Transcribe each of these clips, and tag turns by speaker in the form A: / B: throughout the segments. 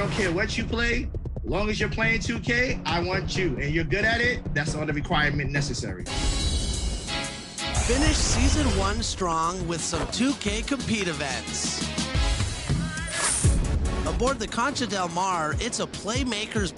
A: don't care what you play. As long as you're playing 2K, I want you. And you're good at it, that's all the requirement necessary.
B: Finish Season 1 strong with some 2K Compete events. Aboard the Concha Del Mar, it's a playmaker's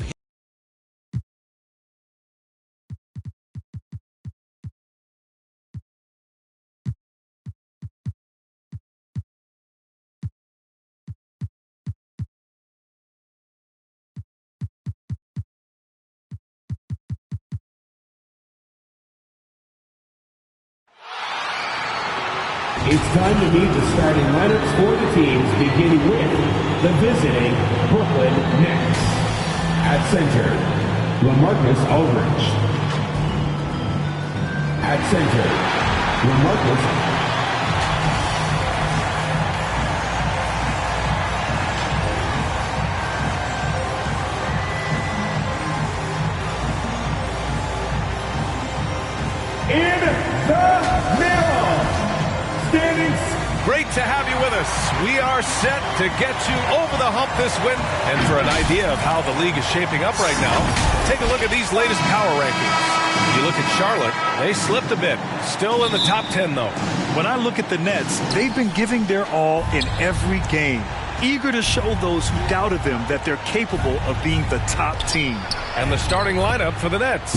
C: It's time to meet the starting lineups for the teams, beginning with the visiting Brooklyn Nets. At center, LaMarcus Aldridge. At center, LaMarcus in the middle.
D: Great to have you with us. We are set to get you over the hump this win. And for an idea of how the league is shaping up right now, take a look at these latest power rankings. You look at Charlotte, they slipped a bit. Still in the top 10, though.
E: When I look at the Nets, they've been giving their all in every game. Eager to show those who doubted them that they're capable of being the top team.
D: And the starting lineup for the Nets.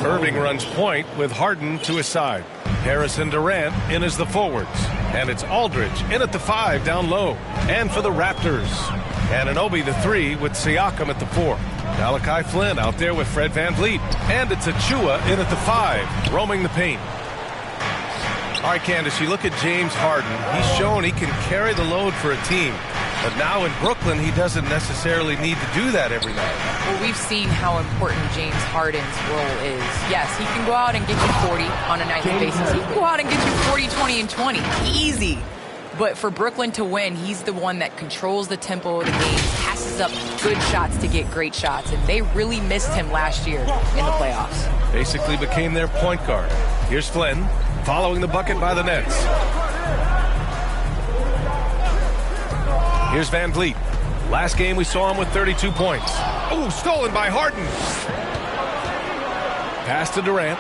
D: Irving runs point with Harden to his side. Harris and Durant in as the forwards. And it's Aldridge in at the 5 down low. And for the Raptors, Anunoby the 3 with Siakam at the 4. Malachi Flynn out there with Fred VanVleet. And it's Achua in at the 5, roaming the paint. All right, Candace, you look at James Harden. He's shown he can carry the load for a team. But now in Brooklyn, he doesn't necessarily need to do that every night.
F: Well, we've seen how important James Harden's role is. Yes, he can go out and get you 40 on a nightly basis. He can go out and get you 40, 20, and 20. Easy. But for Brooklyn to win, he's the one that controls the tempo of the game, passes up good shots to get great shots. And they really missed him last year in the playoffs.
D: Basically became their point guard. Here's Flynn, following the bucket by the Nets. Here's VanVleet. Last game we saw him with 32 points. Oh, stolen by Harden. Pass to Durant.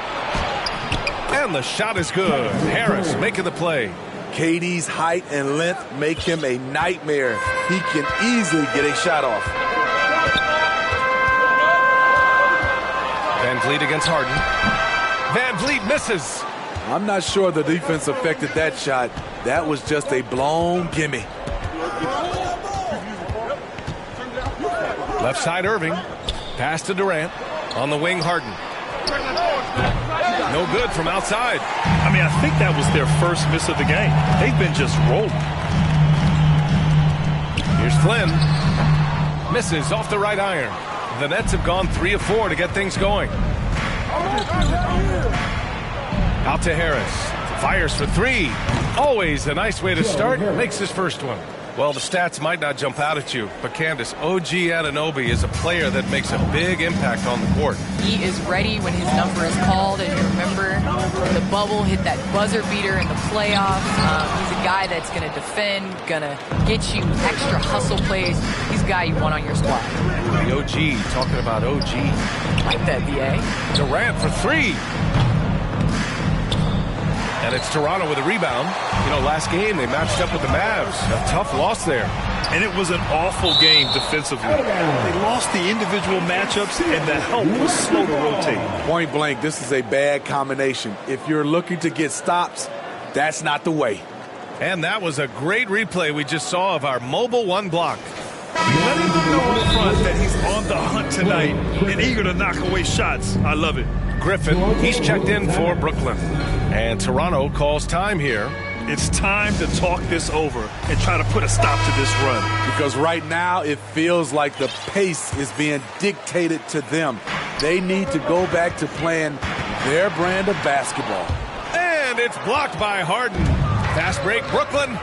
D: And the shot is good. Harris making the play.
G: KD's height and length make him a nightmare. He can easily get a shot off.
D: VanVleet against Harden. VanVleet misses.
G: I'm not sure the defense affected that shot. That was just a blown gimme.
D: Left side Irving. Pass to Durant. On the wing Harden. No good from outside.
E: I mean, I think that was their first miss of the game. They've been just rolling.
D: Here's Flynn. Misses off the right iron. The Nets have gone 3 of 4 to get things going. Out to Harris. Fires for 3. Always a nice way to start. Makes his first one. Well, the stats might not jump out at you, but Candace, OG Anunoby is a player that makes a big impact on the court.
F: He is ready when his number is called, and you remember the bubble hit that buzzer beater in the playoffs. He's a guy that's going to defend, going to get you extra hustle plays. He's a guy you want on your squad.
D: The OG, talking about OG.
F: Like that, BA.
D: Durant for 3. And it's Toronto with a rebound. You know, last game they matched up with the Mavs. A tough loss there.
E: And it was an awful game defensively. They lost the individual matchups, and the help was slow to rotate.
G: Point blank, this is a bad combination. If you're looking to get stops, that's not the way.
D: And that was a great replay we just saw of our mobile one block.
E: Letting them know in front that he's on the hunt tonight and eager to knock away shots. I love it.
D: Griffin, he's checked in for Brooklyn. And Toronto calls time here.
E: It's time to talk this over and try to put a stop to this run.
G: Because right now it feels like the pace is being dictated to them. They need to go back to playing their brand of basketball.
D: And it's blocked by Harden. Fast break, Brooklyn.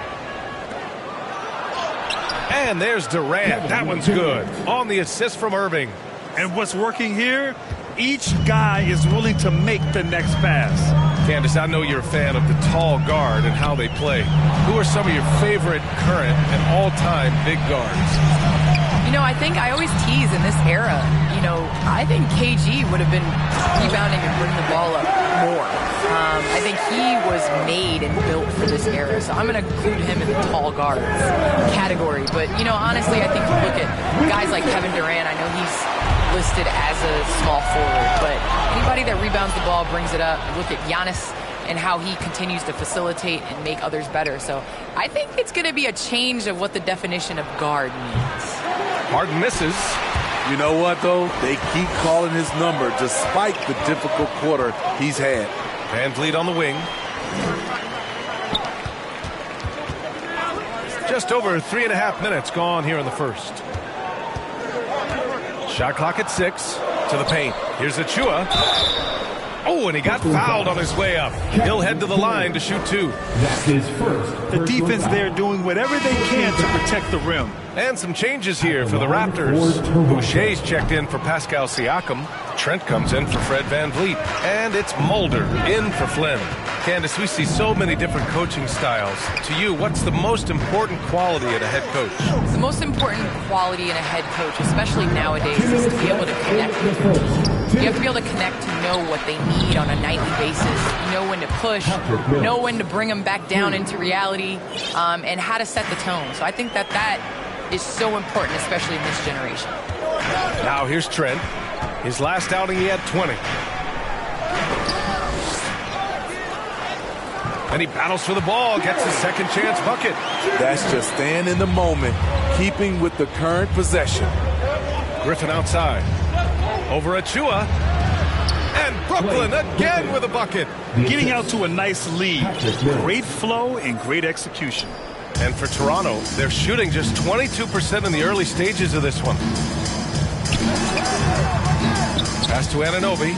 D: And there's Durant. That one's good. On the assist from Irving.
E: And what's working here? Each guy is willing to make the next pass.
D: Candace, I know you're a fan of the tall guard and how they play. Who are some of your favorite current and all-time big guards?
F: You You know, I think I always tease in this era, you know, I think KG would have been rebounding and bringing the ball up more. I think he was made and built for this era, so I'm going to include him in the tall guards category. But, you know, honestly, I think you look at guys like Kevin Durant, I know he's listed as a small forward, but anybody that rebounds the ball, brings it up. Look at Giannis and how he continues to facilitate and make others better. So I think it's going to be a change of what the definition of guard means.
D: Harden misses.
G: You know what, though? They keep calling his number despite the difficult quarter he's had.
D: Van Vliet on the wing. Just over 3.5 minutes gone here in the first. Shot clock at 6. To the paint. Here's H.M.J.A. Oh, and he got fouled on his way up. He'll head to the line to shoot 2.
C: That's his first.
E: The defense there doing whatever they can to protect the rim.
D: And some changes here for the Raptors. Boucher's checked in for Pascal Siakam. Trent comes in for Fred Van Vliet. And it's Mulder in for Flynn. Candace, we see so many different coaching styles. To you, what's the most important quality in a head coach?
F: The most important quality in a head coach, especially nowadays, is to be able to connect with your team. You have to be able to connect to know what they need on a nightly basis. You know when to push, know when to bring them back down into reality, and how to set the tone. So I think that is so important, especially in this generation.
D: Now here's Trent. His last outing, he had 20. And he battles for the ball, gets his second chance bucket.
G: That's just staying in the moment, keeping with the current possession.
D: Griffin outside. Over H.M.J.A. And Brooklyn again with a bucket.
E: Getting out to a nice lead. Great flow and great execution.
D: And for Toronto, they're shooting just 22% in the early stages of this one. Pass to Anunoby.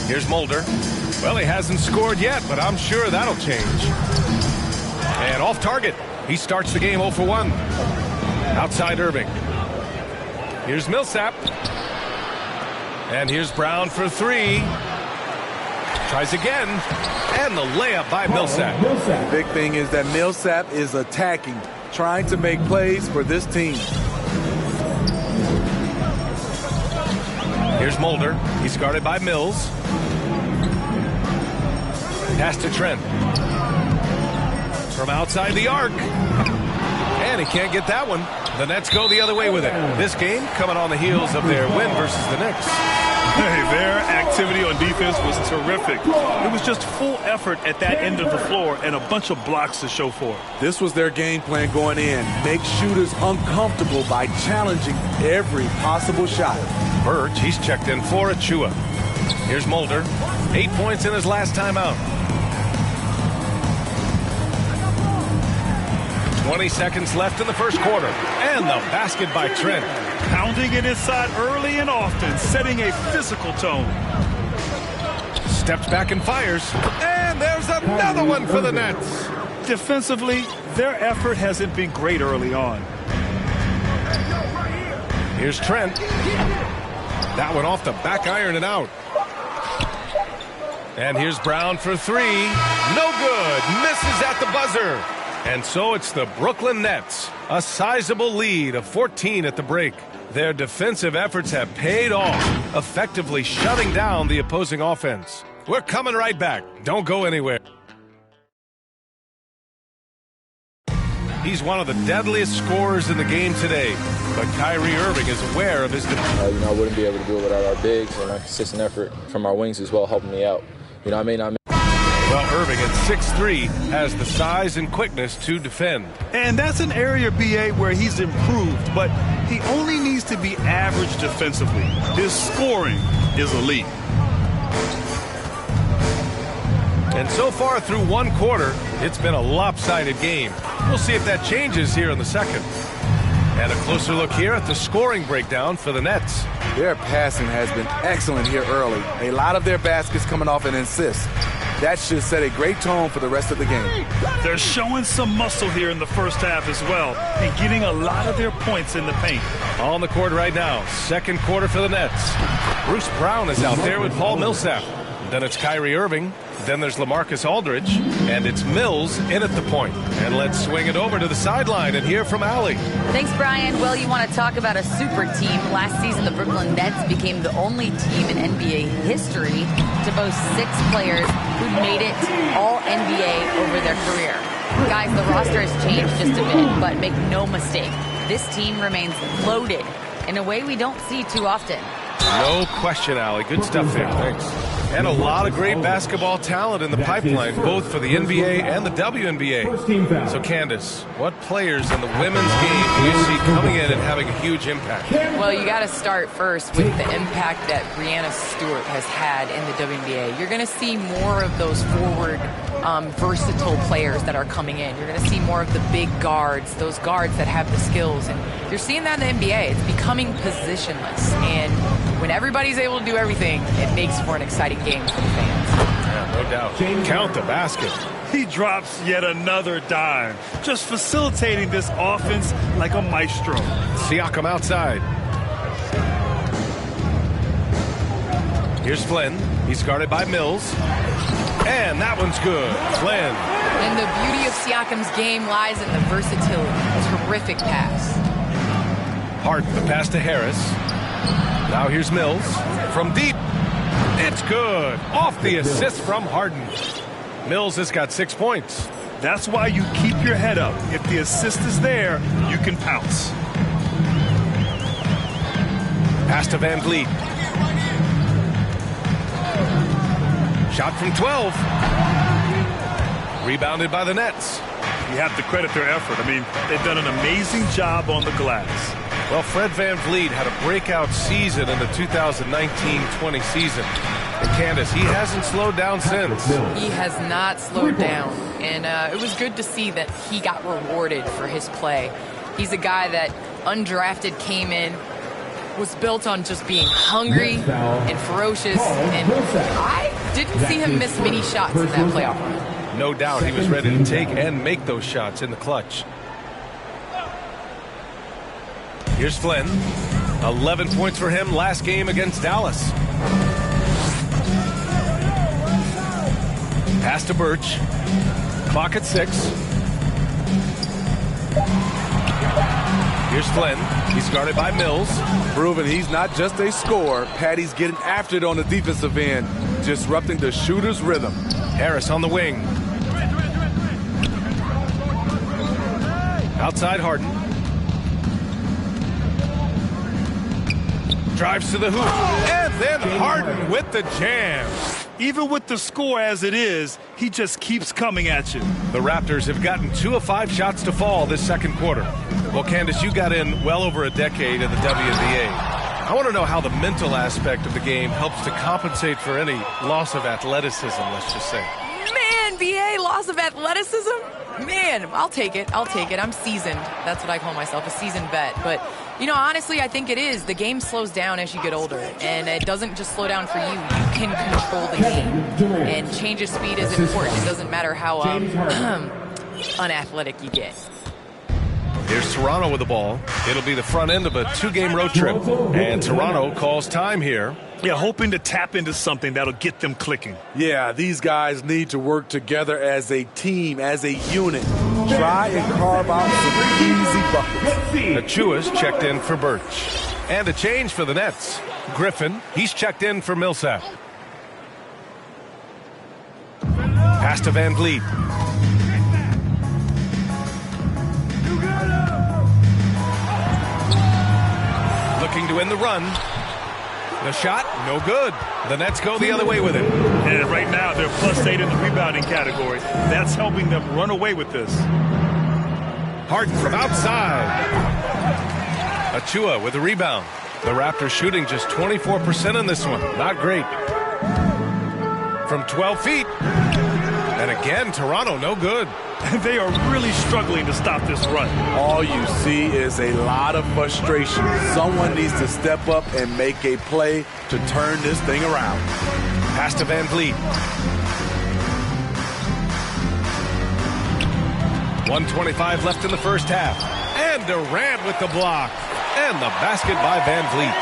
D: Here's Mulder. Well, he hasn't scored yet, but I'm sure that'll change. And off target. He starts the game 0 for 1. Outside Irving. Here's Millsap. And here's Brown for 3. Tries again. And the layup by Millsap.
G: The big thing is that Millsap is attacking, trying to make plays for this team.
D: Here's Mulder. He's guarded by Mills. Pass to Trent. From outside the arc. And he can't get that one. The Nets go the other way with it. This game coming on the heels of their win versus the Knicks.
E: Hey, their activity on defense was terrific. It was just full effort at that end of the floor and a bunch of blocks to show for it.
G: This was their game plan going in. Make shooters uncomfortable by challenging every possible shot.
D: Burge, he's checked in for H.M.J.A. Here's Mulder. 8 points in his last time out. 20 seconds left in the first quarter. And the basket by Trent.
E: Pounding it inside early and often, setting a physical tone.
D: Steps back and fires. And there's another one for the Nets.
E: Defensively, their effort hasn't been great early on.
D: Here's Trent. That one off the back iron and out. And here's Brown for 3. No good. Misses at the buzzer. And so it's the Brooklyn Nets. A sizable lead of 14 at the break. Their defensive efforts have paid off, effectively shutting down the opposing offense. We're coming right back. Don't go anywhere. He's one of the deadliest scorers in the game today, but Kyrie Irving is aware of his defense.
H: I wouldn't be able to do it without our bigs and our consistent effort from our wings as well, helping me out. You know what I mean?
D: Well, Irving at 6'3" has the size and quickness to defend.
E: And that's an area, B.A., where he's improved, but he only needs to be average defensively. His scoring is elite.
D: And so far through one quarter, it's been a lopsided game. We'll see if that changes here in the second. And a closer look here at the scoring breakdown for the Nets.
G: Their passing has been excellent here early. A lot of their baskets coming off an assist. That should set a great tone for the rest of the game.
E: They're showing some muscle here in the first half as well and getting a lot of their points in the paint.
D: On the court right now, second quarter for the Nets. Bruce Brown is out there with Paul Millsap. Then it's Kyrie Irving. Then there's LaMarcus Aldridge. And it's Mills in at the point. And let's swing it over to the sideline and hear from Allie.
F: Thanks, Brian. Well, you want to talk about a super team. Last season, the Brooklyn Nets became the only team in NBA history to boast 6 players who made it all NBA over their career. Guys, the roster has changed just a bit, but make no mistake, this team remains loaded in a way we don't see too often.
D: No question, Allie. Good stuff there. Thanks. And a lot of great basketball talent in the pipeline, both for the NBA and the WNBA. So, Candace, what players in the women's game do you see coming in and having a huge impact?
F: Well, you got to start first with the impact that Breanna Stewart has had in the WNBA. You're going to see more of those forward, versatile players that are coming in. You're going to see more of the big guards, those guards that have the skills. And you're seeing that in the NBA. It's becoming positionless. And when everybody's able to do everything, it makes for an exciting game for the fans.
D: Yeah, no doubt. Count the basket.
E: He drops yet another dime, just facilitating this offense like a maestro.
D: Siakam outside. Here's Flynn. He's guarded by Mills. And that one's good. Flynn.
F: And the beauty of Siakam's game lies in the versatility. Terrific pass.
D: Harden, the pass to Harris. Now here's Mills from deep. It's good. Off the assist from Harden. Mills has got 6 points.
E: That's why you keep your head up. If the assist is there, you can pounce.
D: Pass to Van Vliet. Shot from 12. Rebounded by the Nets.
E: You have to credit their effort. I mean, they've done an amazing job on the glass.
D: Well, Fred Van Vliet had a breakout season in the 2019-20 season. And Candace, he hasn't slowed down since.
F: He has not slowed down. And it was good to see that he got rewarded for his play. He's a guy that undrafted came in, was built on just being hungry and ferocious. And I didn't see him miss many shots in that playoff run.
D: No doubt he was ready to take and make those shots in the clutch. Here's Flynn. 11 points for him last game against Dallas. Pass to Birch. Clock at 6. Here's Flynn. He's guarded by Mills.
G: Proving he's not just a scorer. Patty's getting after it on the defensive end, disrupting the shooter's rhythm.
D: Harris on the wing. Outside Harden. Drives to the hoop. And then Harden with the jam.
E: Even with the score as it is, he just keeps coming at you.
D: The Raptors have gotten 2 of 5 shots to fall this second quarter. Well, Candace, you got in well over a decade in the WNBA. I want to know how the mental aspect of the game helps to compensate for any loss of athleticism, let's just say.
F: Man, BA, loss of athleticism? Man, I'll take it. I'll take it. I'm seasoned. That's what I call myself, a seasoned vet. But, you know, honestly, I think it is. The game slows down as you get older. And it doesn't just slow down for you. You can control the game. And change of speed is important. It doesn't matter how unathletic you get.
D: Here's Toronto with the ball. It'll be the front end of a 2-game road trip. And Toronto calls time here.
E: Yeah, hoping to tap into something that'll get them clicking.
G: Yeah, these guys need to work together as a team, as a unit. Try and carve out some easy buckets.
D: Achua's checked in for Birch. And a change for the Nets. Griffin, he's checked in for Millsap. Pass to Van Vliet. Looking to win the run. The shot, no good. The Nets go the other way with it.
E: And right now, they're +8 in the rebounding category. That's helping them run away with this.
D: Harden from outside. Achua with a rebound. The Raptors shooting just 24% in this one. Not great. From 12 feet. And again, Toronto, no good.
E: They are really struggling to stop this run.
G: All you see is a lot of frustration. Someone needs to step up and make a play to turn this thing around.
D: Pass to Van Vliet. 1:25 left in the first half. And Durant with the block. And the basket by Van Vliet.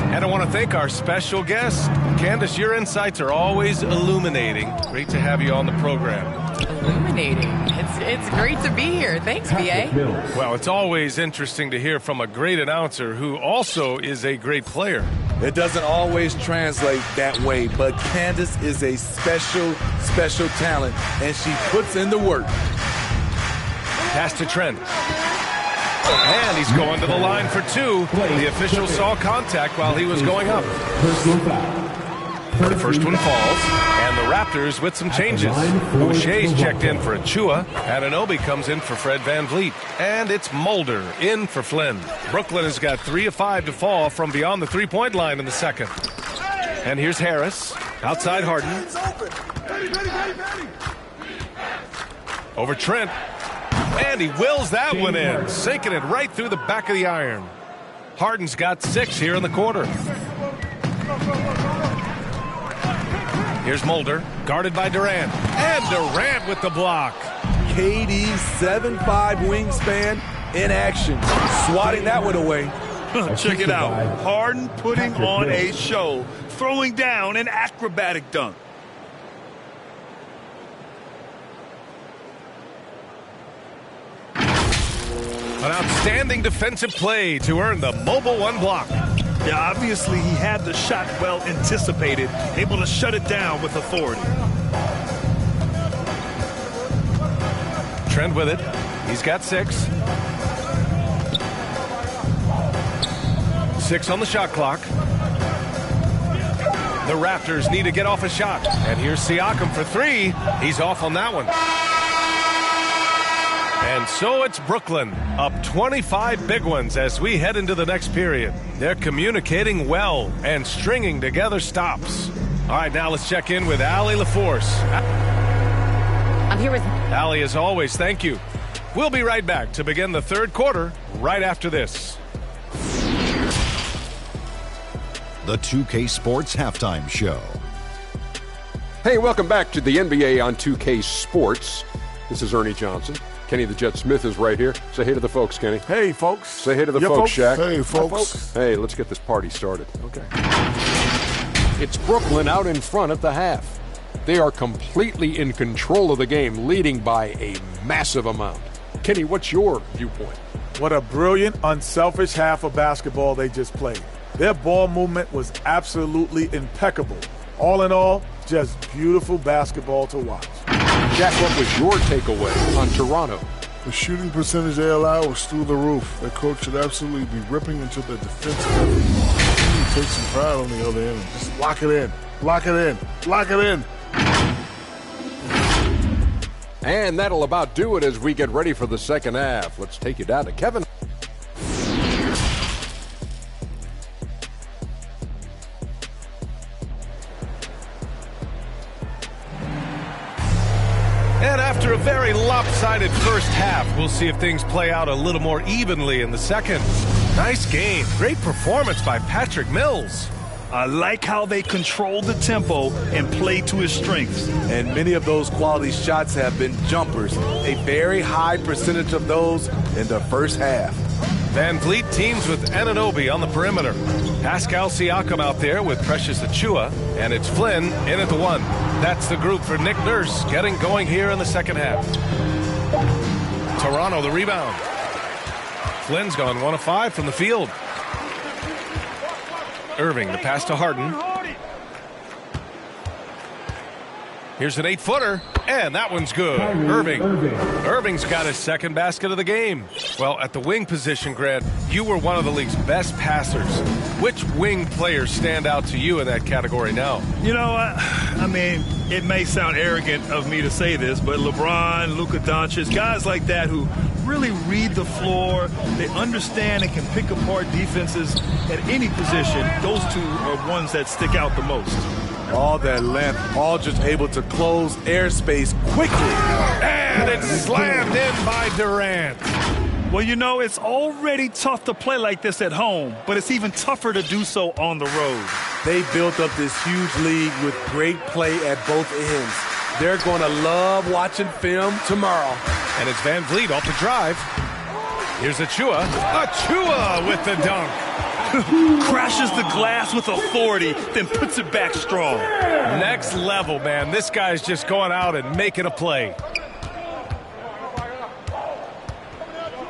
D: And I want to thank our special guest. Candace, your insights are always illuminating. Great to have you on the program.
F: Illuminating. It's great to be here. Thanks, B.A.
D: Well, it's always interesting to hear from a great announcer who also is a great player.
G: It doesn't always translate that way, but Candace is a special, special talent, and she puts in the work.
D: Pass to Trent. And he's going to the line for two. The official saw contact while he was going up. The first one falls, and the Raptors with some changes. Boucher's checked in for H.M.J.A. Anunoby comes in for Fred VanVleet. And it's Mulder in for Flynn. Brooklyn has got 3 of 5 to fall from beyond the three-point line in the second. And here's Harris. Outside Harden. Over Trent. And he wills that one in, sinking it right through the back of the iron. Harden's got 6 here in the quarter. Here's Mulder, guarded by Durant. And Durant with the block.
G: KD's 7'5" wingspan in action. Swatting that one away.
E: Check it out. Harden putting on a show, throwing down an acrobatic dunk.
D: An outstanding defensive play to earn the mobile one block.
E: Yeah, obviously he had the shot well anticipated, able to shut it down with authority.
D: Trent with it. He's got 6. 6 on the shot clock. The Raptors need to get off a shot. And here's Siakam for 3. He's off on that one. And so it's Brooklyn, up 25 big ones as we head into the next period. They're communicating well and stringing together stops. All right, now let's check in with Allie LaForce.
I: I'm here with
D: Allie, as always, thank you. We'll be right back to begin the third quarter right after this.
J: The 2K Sports Halftime Show.
K: Hey, welcome back to the NBA on 2K Sports. This is Ernie Johnson. Kenny the Jet Smith is right here. Say hey to the folks, Kenny.
L: Hey, folks.
K: Say hey to the folks, Shaq.
L: Hey, folks.
K: Hey, let's get this party started. Okay. It's Brooklyn out in front at the half. They are completely in control of the game, leading by a massive amount. Kenny, what's your viewpoint?
L: What a brilliant, unselfish half of basketball they just played. Their ball movement was absolutely impeccable. All in all, just beautiful basketball to watch.
K: Jack, what was your takeaway on Toronto?
M: The shooting percentage they allowed was through the roof. Their coach should absolutely be ripping into the defensive effort. Take some pride on the other end and just lock it in. Lock it in. Lock it in.
K: And that'll about do it as we get ready for the second half. Let's take you down to Kevin.
D: And after a very lopsided first half, we'll see if things play out a little more evenly in the second. Nice game. Great performance by Patrick Mills.
E: I like how they controlled the tempo and played to his strengths.
G: And many of those quality shots have been jumpers. A very high percentage of those in the first half.
D: VanVleet teams with Anunoby on the perimeter. Pascal Siakam out there with Precious Achiuwa, and it's Flynn in at the 1. That's the group for Nick Nurse getting going here in the second half. Toronto the rebound. Flynn's gone 1 of 5 from the field. Irving, the pass to Harden. Here's an 8-footer, and that one's good. Irving's got his second basket of the game. Well, at the wing position, Grant, you were one of the league's best passers. Which wing players stand out to you in that category now?
E: You know, I mean, it may sound arrogant of me to say this, but LeBron, Luka Doncic, guys like that who really read the floor, they understand and can pick apart defenses at any position. Those two are ones that stick out the most.
G: All that length, all just able to close airspace quickly.
D: And it's slammed in by Durant.
E: Well, you know, it's already tough to play like this at home, but it's even tougher to do so on the road.
G: They built up this huge league with great play at both ends. They're going to love watching film tomorrow.
D: And it's VanVleet off the drive. Here's H.M.J.A. H.M.J.A. with the dunk.
E: Crashes the glass with authority, then puts it back strong.
D: Next level, man. This guy's just going out and making a play.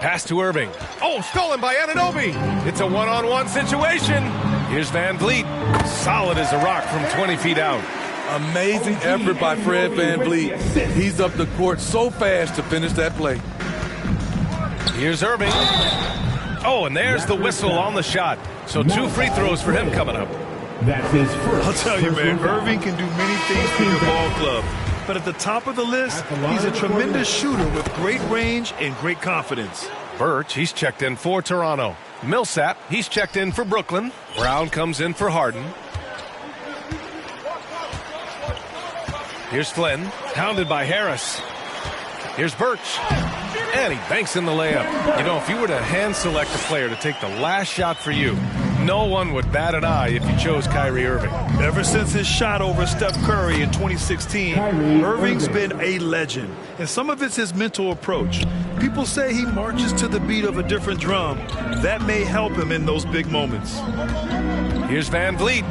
D: Pass to Irving. Oh, stolen by Anunoby. It's a one-on-one situation. Here's Van Vliet. Solid as a rock from 20 feet out.
G: Amazing effort by Fred Van Vliet. He's up the court so fast to finish that play.
D: Here's Irving. Oh, and there's the whistle on the shot. So 2 free throws for him coming up.
C: That's his first.
E: I'll tell you, man, Irving can do many things for your ball club. But at the top of the list, he's a tremendous shooter with great range and great confidence.
D: Birch, he's checked in for Toronto. Millsap, he's checked in for Brooklyn. Brown comes in for Harden. Here's Flynn, hounded by Harris. Here's Birch. And he banks in the layup. You know, if you were to hand select a player to take the last shot for you, no one would bat an eye if you chose Kyrie Irving.
E: Ever since his shot over Steph Curry in 2016, Irving's been a legend. And some of it's his mental approach. People say he marches to the beat of a different drum. That may help him in those big moments.
D: Here's Van Vliet.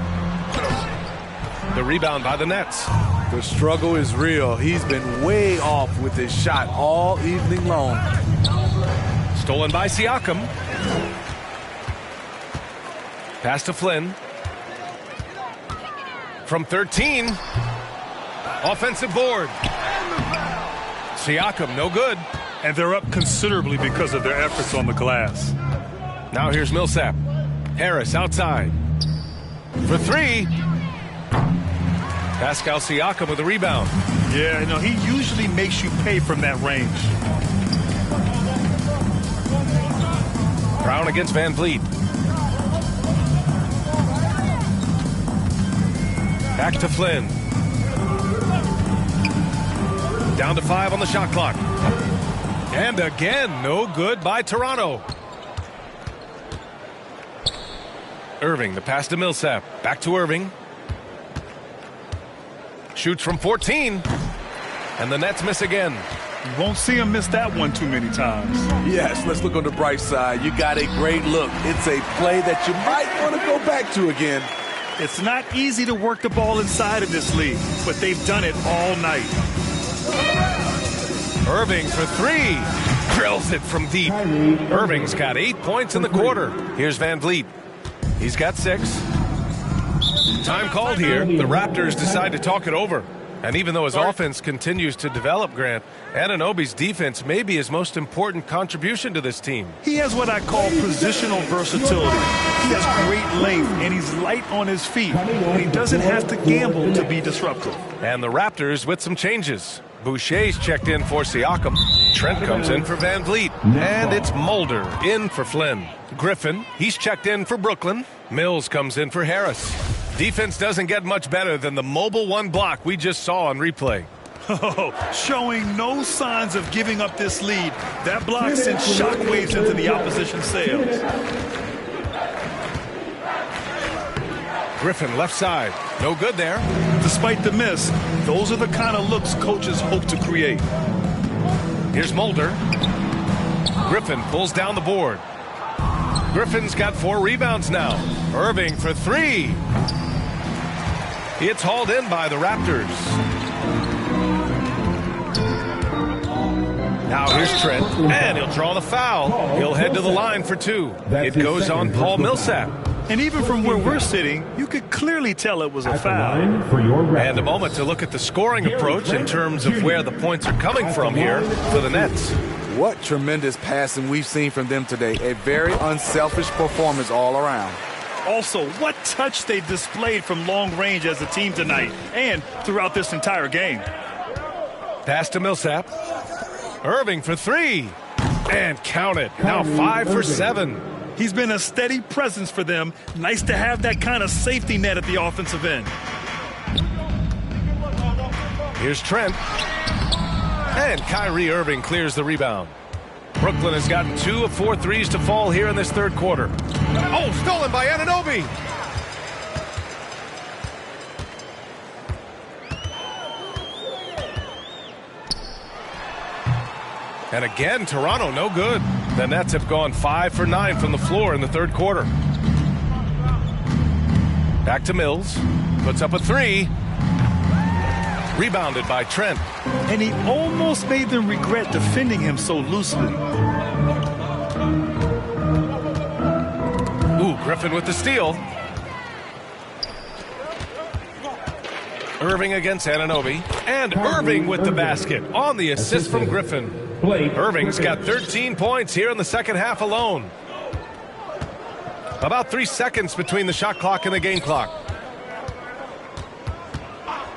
D: The rebound by the Nets.
G: The struggle is real. He's been way off with his shot all evening long.
D: Stolen by Siakam. Pass to Flynn. From 13. Offensive board. Siakam, no good.
E: And they're up considerably because of their efforts on the glass.
D: Now here's Millsap. Harris outside. For 3. Pascal Siakam with a rebound.
E: Yeah, no, he usually makes you pay from that range.
D: Brown against Van Vliet. Back to Flynn. Down to 5 on the shot clock. And again, no good by Toronto. Irving, the pass to Millsap. Back to Irving. Shoots from 14. And the Nets miss again.
E: You won't see him miss that one too many times.
G: Yes, let's look on the bright side. You got a great look. It's a play that you might want to go back to again.
E: It's not easy to work the ball inside of this league, but they've done it all night.
D: Irving for 3. Drills it from deep. Irving's got 8 points in the quarter. Here's Van Vliet. He's got 6. Time called here. The Raptors decide to talk it over. And even though his offense continues to develop, Grant, Anunoby's defense may be his most important contribution to this team.
E: He has what I call positional versatility. He has great length, and he's light on his feet. And he doesn't have to gamble to be disruptive.
D: And the Raptors with some changes. Boucher's checked in for Siakam. Trent comes in for Van Vliet. And it's Mulder in for Flynn. Griffin, he's checked in for Brooklyn. Mills comes in for Harris. Defense doesn't get much better than the mobile 1 block we just saw on replay.
E: Oh, showing no signs of giving up this lead. That block sent shockwaves into the opposition's sails.
D: Griffin left side. No good there.
E: Despite the miss, those are the kind of looks coaches hope to create.
D: Here's Mulder. Griffin pulls down the board. Griffin's got 4 rebounds now. Irving for 3. It's hauled in by the Raptors. Now here's Trent, and he'll draw the foul. He'll head to the line for 2. It goes on Paul Millsap.
E: And even from where we're sitting, you could clearly tell it was a foul.
D: And a moment to look at the scoring approach in terms of where the points are coming from here for the Nets.
G: What tremendous passing we've seen from them today. A very unselfish performance all around.
E: Also, what touch they displayed from long range as a team tonight and throughout this entire game.
D: Pass to Millsap. Irving for 3. And count it. Now 5 for 7.
E: He's been a steady presence for them. Nice to have that kind of safety net at the offensive end.
D: Here's Trent. And Kyrie Irving clears the rebound. Brooklyn has gotten 2 of 4 threes to fall here in this third quarter. Oh, stolen by Anunoby. And again, Toronto no good. The Nets have gone 5 for 9 from the floor in the third quarter. Back to Mills. Puts up a three. Rebounded by Trent.
E: And he almost made them regret defending him so loosely.
D: Ooh, Griffin with the steal. Irving against Anunoby. And Irving with the basket on the assist from Griffin. Irving's got 13 points here in the second half alone. About 3 seconds between the shot clock and the game clock.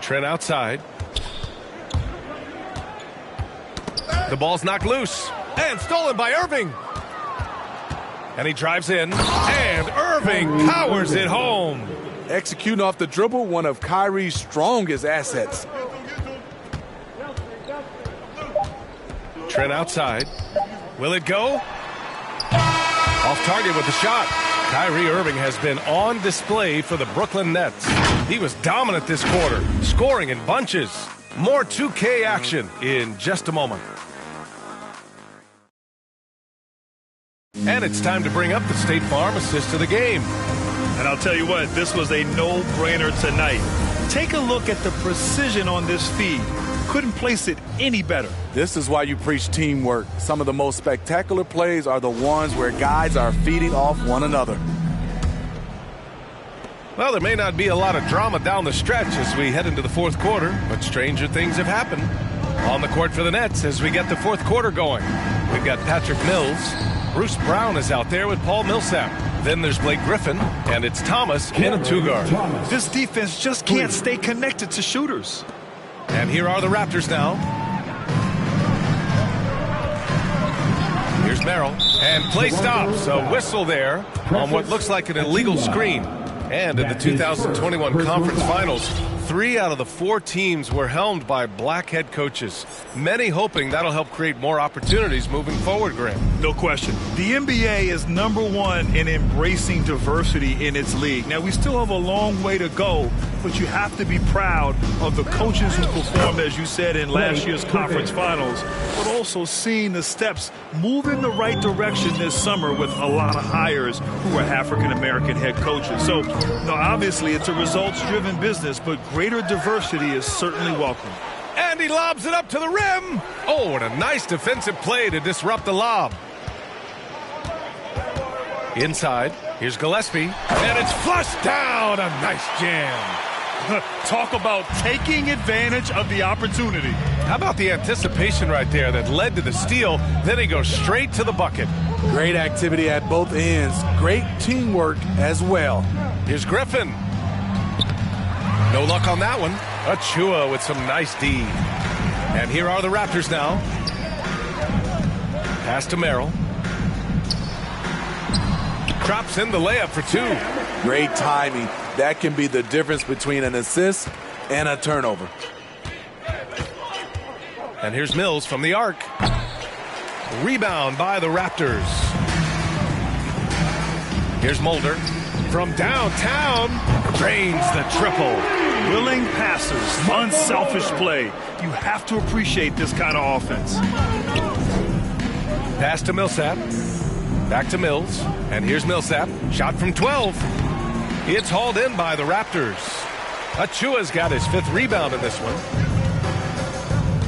D: Trent outside. The ball's knocked loose and stolen by Irving. And he drives in, and Irving powers it home.
G: Executing off the dribble, one of Kyrie's strongest assets.
D: Trent outside. Will it go? Off target with the shot. Kyrie Irving has been on display for the Brooklyn Nets. He was dominant this quarter, scoring in bunches. More 2K action in just a moment. And it's time to bring up the State Farm assist of the game.
E: And I'll tell you what, this was a no-brainer tonight. Take a look at the precision on this feed. Couldn't place it any better.
G: This is why you preach teamwork. Some of the most spectacular plays are the ones where guys are feeding off one another.
D: Well, there may not be a lot of drama down the stretch as we head into the fourth quarter, but stranger things have happened. On the court for the Nets as we get the fourth quarter going. We've got Patrick Mills. Bruce Brown is out there with Paul Millsap. Then there's Blake Griffin, and it's Thomas in a two-guard.
E: This defense just can't stay connected to shooters.
D: And here are the Raptors now. Here's Merrill. And play stops. A whistle there on what looks like an illegal screen. And in the 2021 Conference Finals, 3 out of the 4 teams were helmed by black head coaches. Many hoping that'll help create more opportunities moving forward, Graham.
E: No question. The NBA is #1 in embracing diversity in its league. Now, we still have a long way to go, but you have to be proud of the coaches who performed, as you said, in last year's Conference Finals, but also seeing the steps move in the right direction this summer with a lot of hires who are African-American head coaches. So, obviously, it's a results-driven business, but greater diversity is certainly welcome.
D: And he lobs it up to the rim. Oh, and a nice defensive play to disrupt the lob. Inside, here's Gillespie, and it's flushed down. A nice jam.
E: Talk about taking advantage of the opportunity.
D: How about the anticipation right there that led to the steal? Then he goes straight to the bucket.
G: Great activity at both ends. Great teamwork as well.
D: Here's Griffin. No luck on that one. H.M.J.A with some nice D. And here are the Raptors now. Pass to Merrill. Drops in the layup for 2.
G: Great timing. That can be the difference between an assist and a turnover.
D: And here's Mills from the arc. Rebound by the Raptors. Here's Mulder. From downtown, drains the triple.
E: Willing passers, unselfish play. You have to appreciate this kind of offense.
D: Pass to Millsap. Back to Mills. And here's Millsap. Shot from 12. It's hauled in by the Raptors. H.M.J.A's got his 5th rebound in this one.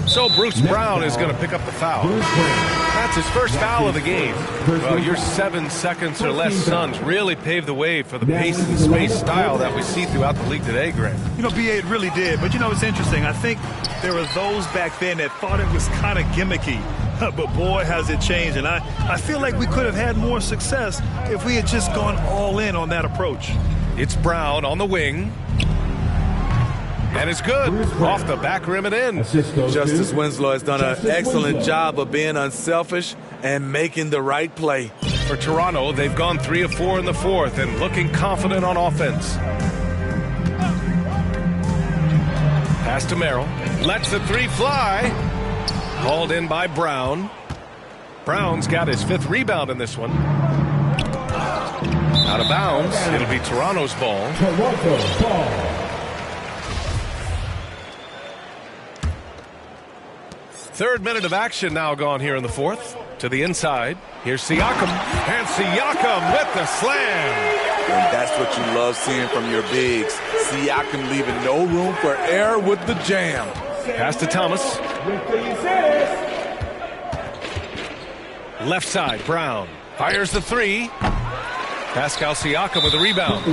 D: So Bruce Brown is going to pick up the foul. That's his first foul of the game. Well, your 7 seconds or less Suns really paved the way for the pace and space style that we see throughout the league today, Grant.
E: B.A., it really did. But, it's interesting. I think there were those back then that thought it was kind of gimmicky. But, boy, has it changed. And I feel like we could have had more success if we had just gone all in on that approach.
D: It's Brown on the wing. And it's good. Off the back rim and in.
G: Justice Winslow has done an excellent job of being unselfish and making the right play.
D: For Toronto, they've gone 3 of 4 in the fourth and looking confident on offense. Pass to Merrill. Lets the 3 fly. Hauled in by Brown. Brown's got his 5th rebound in this one. Out of bounds. It'll be Toronto's ball.
C: Toronto's ball.
D: Third minute of action now gone here in the fourth. To the inside. Here's Siakam. And Siakam with the slam.
G: And that's what you love seeing from your bigs. Siakam leaving no room for error with the jam.
D: Pass to Thomas. Left side, Brown. Fires the three. Pascal Siakam with a rebound.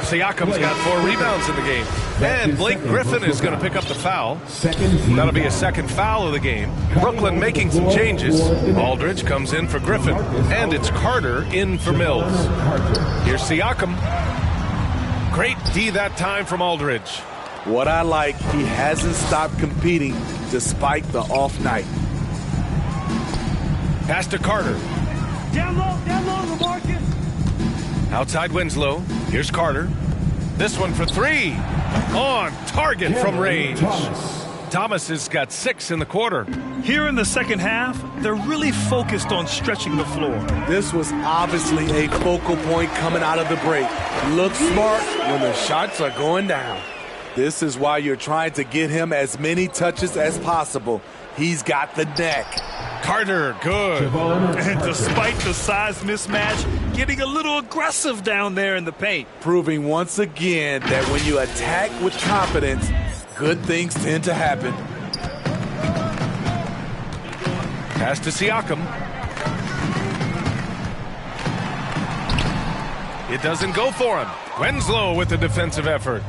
D: Siakam's got 4 rebounds in the game. And Blake Griffin is going to pick up the foul. That'll be a second foul of the game. Brooklyn making some changes. Aldridge comes in for Griffin. And it's Carter in for Mills. Here's Siakam. Great D that time from Aldridge.
G: What I like, he hasn't stopped competing despite the off night.
D: Pass to Carter.
N: Down low, LaMarcus.
D: Outside Winslow. Here's Carter. This one for 3. On target from range. Thomas has got 6 in the quarter.
E: Here in the second half, they're really focused on stretching the floor.
G: This was obviously a focal point coming out of the break. Look smart when the shots are going down. This is why you're trying to get him as many touches as possible. He's got the neck.
D: Carter, good.
E: And despite the size mismatch, getting a little aggressive down there in the paint.
G: Proving once again that when you attack with confidence, good things tend to happen.
D: Pass to Siakam. It doesn't go for him. Winslow with the defensive effort.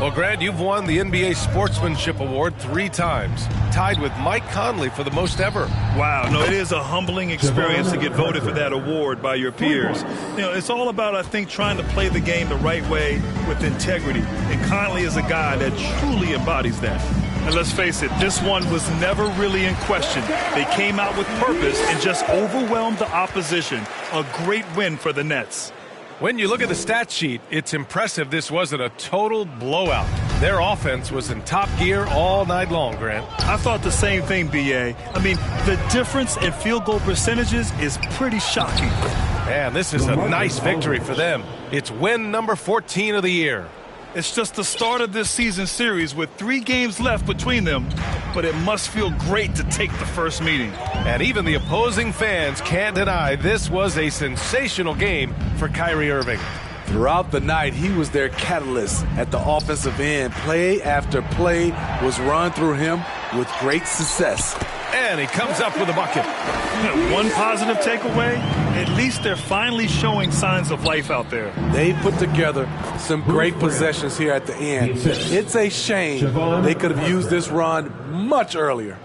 D: Well, Grant, you've won the NBA Sportsmanship Award 3 times, tied with Mike Conley for the most ever.
E: Wow, no, it is a humbling experience to get voted for that award by your peers. You know, it's all about, I think, trying to play the game the right way with integrity. And Conley is a guy that truly embodies that. And let's face it, this one was never really in question. They came out with purpose and just overwhelmed the opposition. A great win for the Nets.
D: When you look at the stat sheet, it's impressive this wasn't a total blowout. Their offense was in top gear all night long, Grant.
E: I thought the same thing, B.A. I mean, the difference in field goal percentages is pretty shocking.
D: Man, this is a nice victory for them. It's win number 14 of the year.
E: It's just the start of this season series with 3 games left between them, but it must feel great to take the first meeting.
D: And even the opposing fans can't deny this was a sensational game for Kyrie Irving.
G: Throughout the night, he was their catalyst at the offensive end. Play after play was run through him with great success.
D: And he comes up with a bucket.
E: One positive takeaway, at least they're finally showing signs of life out there.
G: They put together some great possessions here at the end. It's a shame they could have used this run much earlier.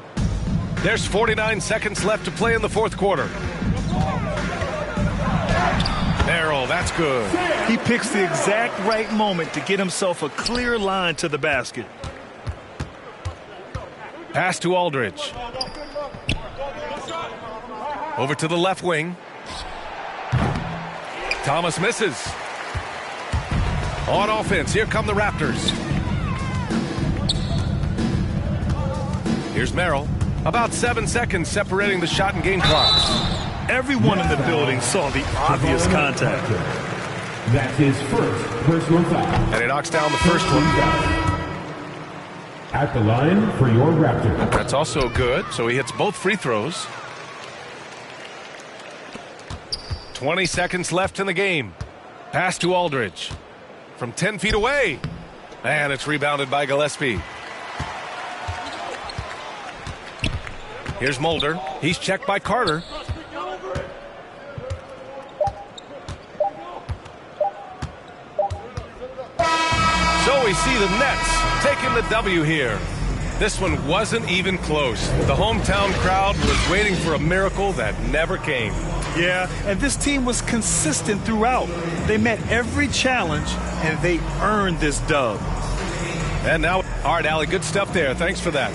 D: There's 49 seconds left to play in the fourth quarter. Merrill, that's good.
E: He picks the exact right moment to get himself a clear line to the basket.
D: Pass to Aldridge. Over to the left wing. Thomas misses. On offense, here come the Raptors. Here's Merrill. About 7 seconds separating the shot and game clocks.
E: Everyone in the building saw the obvious contact.
C: That's his first personal foul.
D: And he knocks down the first one.
C: At the line for your Raptor.
D: That's also good, so he hits both free throws. 20 seconds left in the game. Pass to Aldridge. From 10 feet away. And it's rebounded by Gillespie. Here's Mulder. He's checked by Carter. So we see the Nets taking the W here. This one wasn't even close. The hometown crowd was waiting for a miracle that never came.
E: Yeah, and this team was consistent throughout. They met every challenge, and they earned this dub.
D: And now, all right, Allie, good stuff there. Thanks for that.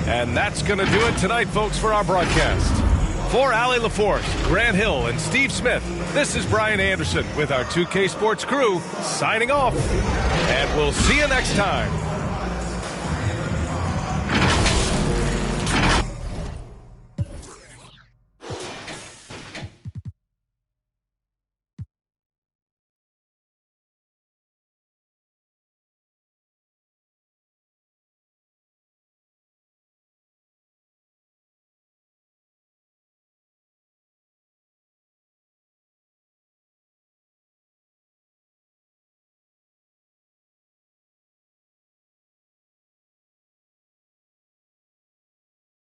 D: And that's going to do it tonight, folks, for our broadcast. For Allie LaForce, Grant Hill, and Steve Smith, this is Brian Anderson with our 2K Sports crew signing off. And we'll see you next time.